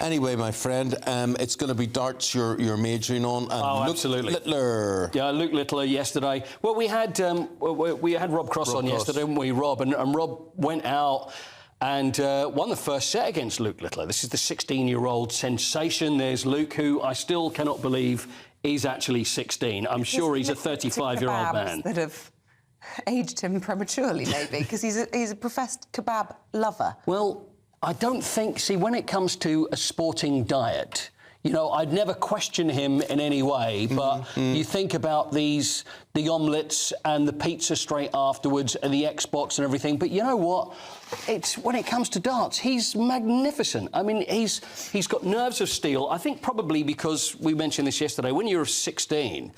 Anyway, my friend, it's going to be darts you're majoring on. And Luke absolutely. Littler. Yeah, Luke Littler yesterday. Well, we had Rob Cross on yesterday, didn't we, Rob? And Rob went out and won the first set against Luke Littler. This is the 16-year-old sensation. There's Luke, who I still cannot believe is actually 16. I'm sure he's a 35-year-old man. That have aged him prematurely, maybe, because he's a professed kebab lover. Well, I don't think... See, when it comes to a sporting diet, you know, I'd never question him in any way, but you think about the omelettes and the pizza straight afterwards and the Xbox and everything, but you know what? When it comes to darts, he's magnificent. I mean, he's got nerves of steel. I think probably because we mentioned this yesterday, when you're 16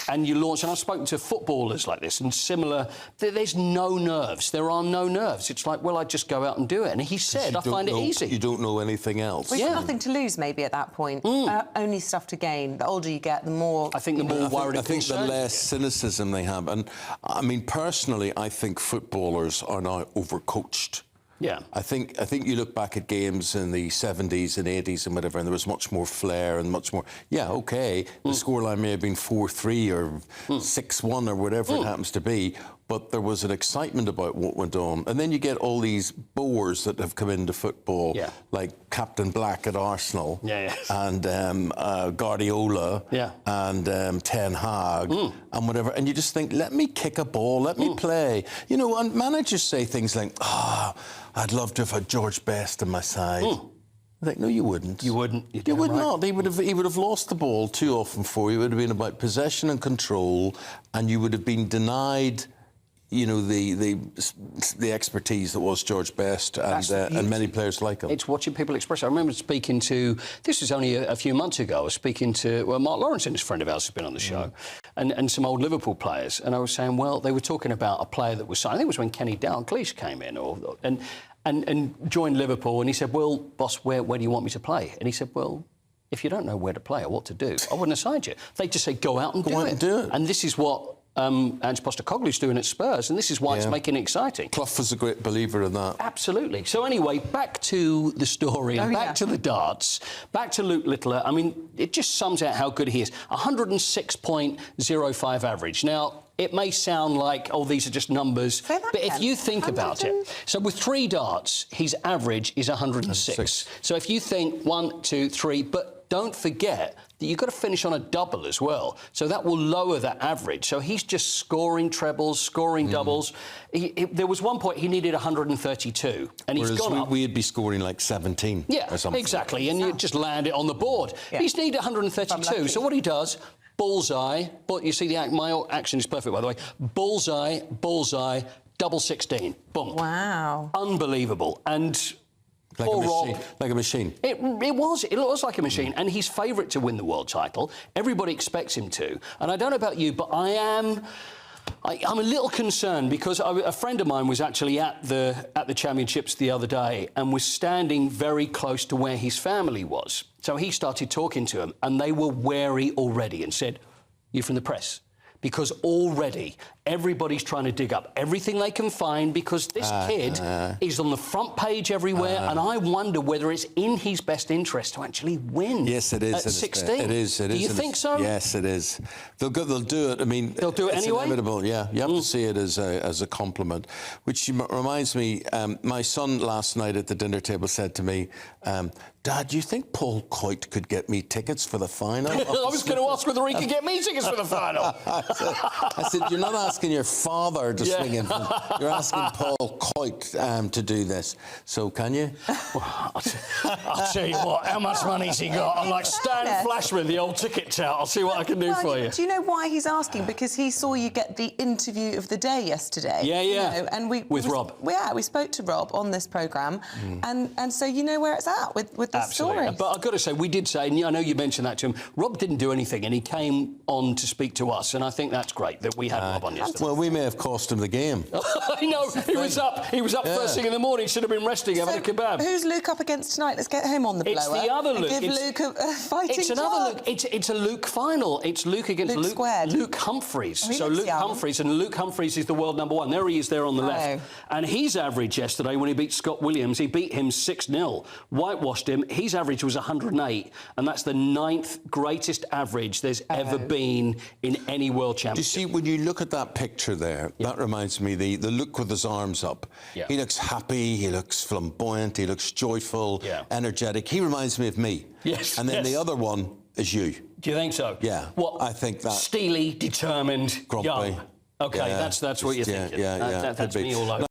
and you launch, and I've spoken to footballers like this and similar, there's no nerves. There are no nerves. It's like, well, I just go out and do it. And he said, I find it easy. You don't know anything else. Well, you've nothing to lose, maybe, at that point. Only stuff to gain. The older you get, the more... I think the more worried I think the less cynicism they have. And, I mean, personally, I think footballers are now overcoached. Yeah. I think you look back at games in the 70s and 80s and whatever, and there was much more flair and much more... Yeah, OK, the scoreline may have been 4-3 or 6-1 or whatever it happens to be, but there was an excitement about what went on. And then you get all these bores that have come into football, like Captain Black at Arsenal, and Guardiola, and Ten Hag, and whatever. And you just think, let me kick a ball, let me play. You know, and managers say things like, I'd love to have had George Best on my side. I think, no, you wouldn't. You wouldn't. You would not. He would have lost the ball too often for you. It would have been about possession and control, and you would have been denied, you know, the expertise that was George Best and many players like him. It's watching people express. I remember speaking to, this was only a few months ago, I was speaking to, well, Mark Lawrence, a friend of ours, has been on the show, and some old Liverpool players, and I was saying, well, they were talking about a player that was signed, I think it was when Kenny Dalglish came in, and joined Liverpool, and he said, well, boss, where do you want me to play? And he said, well, if you don't know where to play or what to do, I wouldn't have signed you. They just say, go out and do it. And this is what Ange Postecoglou's doing at Spurs, and this is why it's making it exciting. Clough was a great believer in that. Absolutely. So anyway, back to the story, back to the darts, back to Luke Littler. I mean, it just sums out how good he is. 106.05 average. Now, it may sound like, oh, these are just numbers, but if you think about it, so with 3 darts, his average is 106. So if you think 1, 2, 3, but don't forget that you've got to finish on a double as well. So that will lower that average. So he's just scoring trebles, scoring doubles. There was one point he needed 132, and he's gone up. We'd be scoring like 17 or something. Exactly, and you just land it on the board. He's needed 132, so what he does... Bullseye, but you see my action is perfect, by the way. Bullseye, bullseye, double 16. Boom. Wow. Unbelievable. And like a machine. Like a machine. It was like a machine. And he's favourite to win the world title. Everybody expects him to. And I don't know about you, but I'm a little concerned because a friend of mine was actually at the championships the other day and was standing very close to where his family was. So he started talking to them, and they were wary already and said, "You from the press?" Because already everybody's trying to dig up everything they can find because this kid is on the front page everywhere, and I wonder whether it's in his best interest to actually win. Yes, it is. At 16. It is. Do you think so? Yes, it is. They'll do it. I mean, they'll do it anyway. Inevitable. Yeah, you have to see it as a compliment. Which reminds me, my son last night at the dinner table said to me, "Dad, do you think Paul Coyte could get me tickets for the final?" I was going to ask whether he could get me tickets for the final. I said, "You're not asking your father to swing in. You're asking Paul Coyte to do this. So can you?" Well, I'll tell you what. How much money's he got? I'm like Stan Flashman, the old ticket tout. I'll see what I can do for you. Do you know why he's asking? Because he saw you get the interview of the day yesterday. Yeah. You know, and with Rob. Yeah, we spoke to Rob on this programme, and so you know where it's at with the story. But I've got to say, we did say, and I know you mentioned that to him, Rob didn't do anything, and he came on to speak to us, and I think that's great that we had Rob on yesterday. Fantastic. Well, we may have cost him the game. I know. He was up first thing in the morning. Should have been resting, having a kebab. Who's Luke up against tonight? Let's get him on the blower. It's the other Luke. Give Luke a fighting It's another chance. Luke. It's a Luke final. It's Luke against Luke squared. Luke Humphries. Oh, he So looks Luke young. Humphries, and Luke Humphries is the world #1. There he is there on the left. And his average yesterday when he beat Scott Williams, he beat him 6-0. Whitewashed him. His average was 108, and that's the 9th greatest average there's ever been in any world You championship. see, when you look at that picture there, that reminds me, the look with his arms up. Yeah. He looks happy, he looks flamboyant, he looks joyful, energetic. He reminds me of me. Yes, And then the other one is you. Do you think so? Yeah. What? I think that. Steely, determined, Grumpy. young. Okay, Yeah. that's what you're thinking. Yeah. That's me all over.